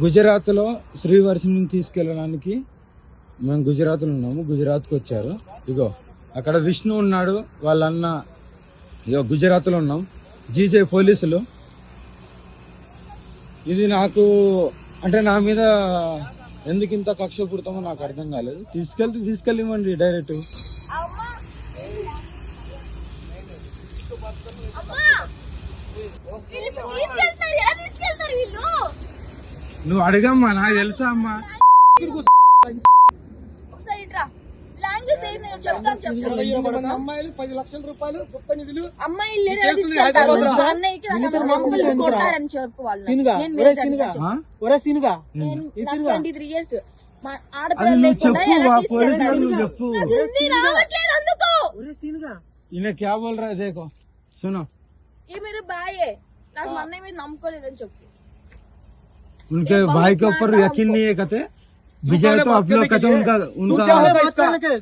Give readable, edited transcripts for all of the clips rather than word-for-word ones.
గుజరాత్లో శ్రీవర్షిని తీసుకెళ్ళడానికి మేము గుజరాత్లో ఉన్నాము. గుజరాత్కి వచ్చారు. ఇగో అక్కడ విష్ణు ఉన్నాడు, వాళ్ళన్న. ఇగో గుజరాత్లో ఉన్నాం. జీజే పోలీసులు. ఇది నాకు అంటే నా మీద ఎందుకు ఇంత కక్ష పుడతామో నాకు అర్థం కాలేదు. తీసుకెళ్ళివ్వండి డైరెక్ట్. నువ్వు అడగమ్మా, నాకు తెలుసా అమ్మా. అమ్మాయిలు 10 లక్షల రూపాయలు గుప్త నిధులు చెప్పు. इन्हें क्या बोल रहा है देखो सुनो. ये मेरे भाई है, నాకు మా అన్నయ్య మీద నమ్మకం లేదని చెప్పు. उनके भाई के ऊपर यकीन नहीं है कहते. विजय तो आप लोग कहते उनका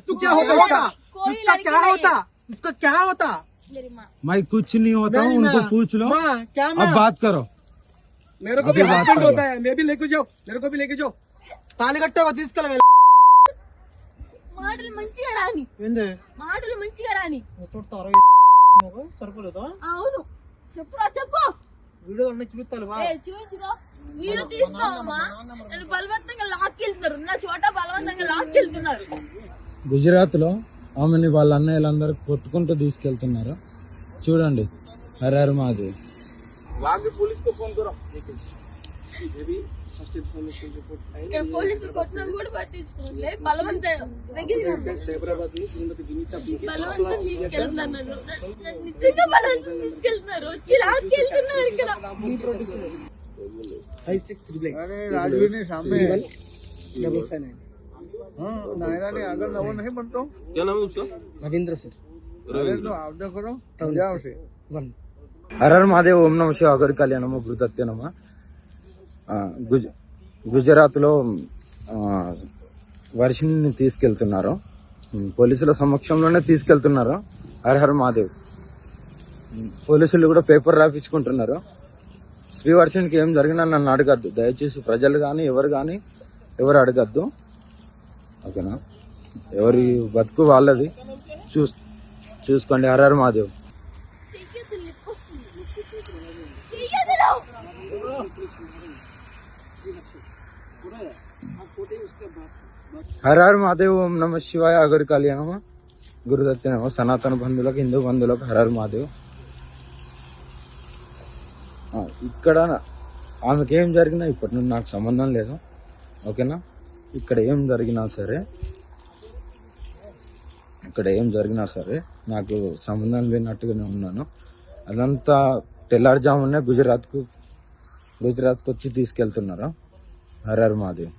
तू क्या होता इसका क्या होता. मेरी माँ मैं कुछ नहीं होता हूँ. उनको पूछ लो. अब बात करो. मेरे को भी हस्बैंड होता है. मैं भी लेके जाओ, मेरे को भी लेके जाओ. తాళి కట్టగా తీసుకెళ్ళ మాటలు మంచిగా రాని, మాటలు మంచిగా రాని. సరిపోలేదా? అవును చెప్పురా చెప్పు. వీడియో చూపిస్తాను. చూపించుకో. వీడియో తీసుకోమా. నన్ను బలవంతంగా లాక్కెళ్తున్నారు, నా చోట బలవంతంగా లాక్కెళ్తున్నారు. గుజరాత్ లో ఆమెని వాళ్ళ అన్నయ్యలందరూ కొట్టుకుంటూ తీసుకెళ్తున్నారు. చూడండి. హరహర మహాదేవ్. పోలీస్ కు ఫోన్ కరో. పోలీసులు కొట్టినా కూడా పట్టించుకోలే. బలవంతం తీసుకెళ్తున్నారు. నిజంగా బలవంతం తీసుకెళ్తున్నారు. వచ్చి లాక్కెళ్తున్నారు ఇక్కడ. रविंद्र सर. హరహర మహాదేవ్. ఓం నమః శివాయ. అగర్ కళ్యాణము గురుదత్తే నమః. గుజరాత్ లో వర్షిని తీసుకెళ్తున్నారు. పోలీసుల సమక్షంలోనే తీసుకెళ్తున్నారు. హరహర మహాదేవ్. పోలీసులు కూడా పేపర్ రాపించుకుంటున్నారు. శ్రీవర్షినికి ఏం జరిగినా నన్ను అడగద్దు దయచేసి. ప్రజలు కానీ ఎవరు అడగద్దు. ఓకేనా. ఎవరి బతుకు వాళ్ళది. చూసుకోండి. హరహర మహాదేవ్. హరహర మహాదేవ్. ఓం నమ శివాయ. అగర్ కళ్యాణమ గురుదత్తే నమ. సనాతన బంధువులకు, హిందూ బంధువులకు హరహర మహాదేవ్. ఇక్కడ ఆమెకి ఏం జరిగినా ఇప్పటి నుండి నాకు సంబంధం లేదు. ఓకేనా. ఇక్కడ ఏం జరిగినా సరే నాకు సంబంధం లేనట్టుగానే ఉన్నాను. అదంతా తెల్లారుజామునే గుజరాత్కు వచ్చి తీసుకెళ్తున్నారు. హరహర మహాదేవ్.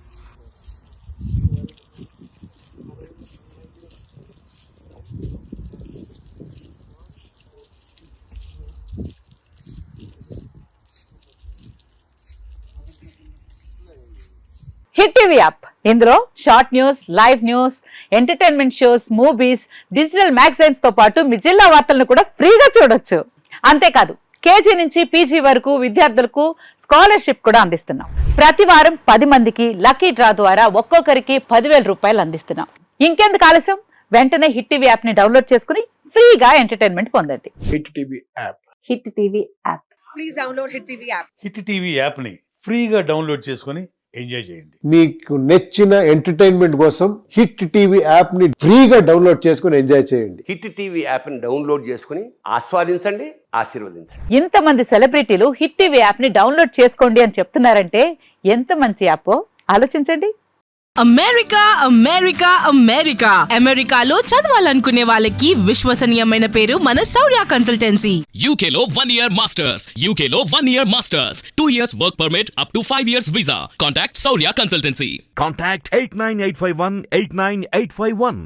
Hit TV app. ఇందులో short news, live news, entertainment shows, movies, digital magazines తో పాటు మీ జిల్లా వార్తలను కూడా ఫ్రీగా చూడొచ్చు. అంతేకాదు కేజీ నుంచి పీజీ వరకు విద్యార్థులకు స్కాలర్షిప్ కూడా అందిస్తున్నాం. ప్రతి వారం 10 మందికి లక్కీ డ్రా ద్వారా ఒక్కొక్కరికి 10,000 రూపాయలు అందిస్తున్నాం. ఇంకెందుకు ఆలస్యం, వెంటనే హిట్ టీవీ యాప్ ని డౌన్లోడ్ చేసుకుని ఫ్రీగా ఎంటర్టైన్మెంట్ పొందండి. Hit TV app. Hit TV app. Please download hit TV app. Hit TV app ని ఫ్రీగా డౌన్లోడ్ చేసుకుని ఎంజాయ్ చేయండి. మీకు నచ్చిన ఎంటర్టైన్మెంట్ కోసం హిట్ టీవీ యాప్ ని ఫ్రీగా డౌన్లోడ్ చేసుకుని ఎంజాయ్ చేయండి. హిట్ టీవీ యాప్ ని డౌన్లోడ్ చేసుకుని ఆస్వాదించండి, ఆశీర్వదించండి. ఇంతమంది సెలబ్రిటీలు హిట్ టీవీ యాప్ ని డౌన్లోడ్ చేసుకోండి అని చెప్తున్నారంటే ఎంత మంచి యాప్ ఆలోచించండి. అమెరికాలో చదవాలనుకునే వాళ్ళకి విశ్వసనీయమైన పేరు మన శౌర్య కన్సల్టెన్సీ. UK లో 1 year masters, UK లో 1 year masters, 2 years work permit up to 5 years visa. Contact Saurya Consultancy. Contact 89851 89851.